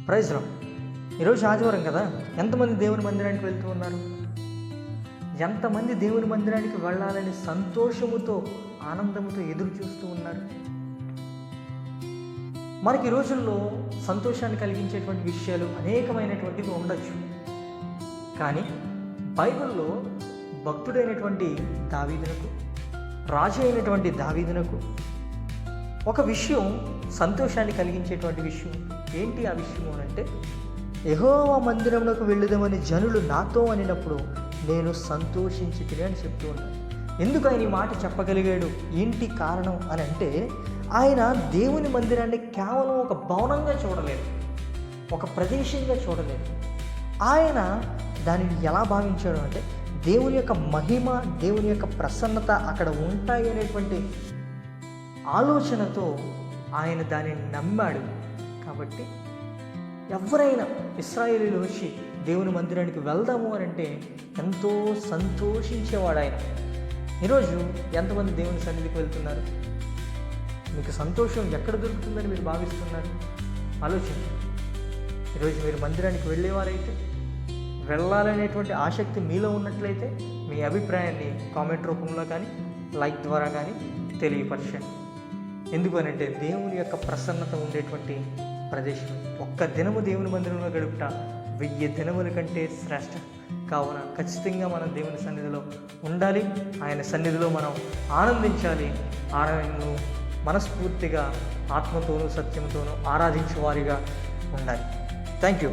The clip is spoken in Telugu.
Praise lord. ఈరోజు ఆదివారం కదా, ఎంతమంది దేవుని మందిరానికి వెళ్తూ ఉన్నారు? ఎంతమంది దేవుని మందిరానికి వెళ్ళాలని సంతోషముతో ఆనందముతో ఎదురు చూస్తూ ఉన్నారు? మనకి ఈ రోజుల్లో సంతోషాన్ని కలిగించేటువంటి విషయాలు అనేకమైనటువంటివి ఉండొచ్చు. కానీ బైబిల్లో భక్తుడైనటువంటి దావీదునకు, రాజు అయినటువంటి దావీదునకు ఒక విషయం సంతోషాన్ని కలిగించేటువంటి విషయం ఏంటి? ఆ విషయం అంటే, యెహోవా మందిరమునకు వెళ్ళుదామని జనులు నాతో అనినప్పుడు నేను సంతోషించి తిని అని చెప్తూ ఉన్నాను. ఎందుకు ఆయన ఈ మాట చెప్పగలిగాడు? ఏంటి కారణం అని అంటే, ఆయన దేవుని మందిరాన్ని కేవలం ఒక భవనంగా చూడలేదు, ఒక ప్రదేశంగా చూడలేదు. ఆయన దానిని ఎలా భావించాడు అంటే, దేవుని యొక్క మహిమ, దేవుని యొక్క ప్రసన్నత అక్కడ ఉంటాయి అనేటువంటి ఆలోచనతో ఆయన దానిని నమ్మాడు. కాబట్టి ఎవరైనా ఇశ్రాయేలీయులు వచ్చి దేవుని మందిరానికి వెళ్దాము అని అంటే ఎంతో సంతోషించేవాడు ఆయన. ఈరోజు ఎంతమంది దేవుని సన్నిధికి వెళ్తున్నారు? మీకు సంతోషం ఎక్కడ దొరుకుతుందని మీరు భావిస్తున్నారు? ఆలోచించండి. ఈరోజు మీరు మందిరానికి వెళ్ళేవారైతే, వెళ్ళాలనేటువంటి ఆసక్తి మీలో ఉన్నట్లయితే మీ అభిప్రాయాన్ని కామెంట్ రూపంలో కానీ లైక్ ద్వారా కానీ తెలియపరచండి. ఎందుకు అనంటే, దేవుని యొక్క ప్రసన్నత ఉండేటువంటి ప్రదేశం. ఒక్క దినము దేవుని మందిరంలో గడుపుట 1000 దినముల కంటే శ్రేష్టం. కావున ఖచ్చితంగా మనం దేవుని సన్నిధిలో ఉండాలి, ఆయన సన్నిధిలో మనం ఆనందించాలి. ఆయనను మనస్ఫూర్తిగా ఆత్మతోనూ సత్యంతోనూ ఆరాధించే వారిగా ఉండాలి. Thank you.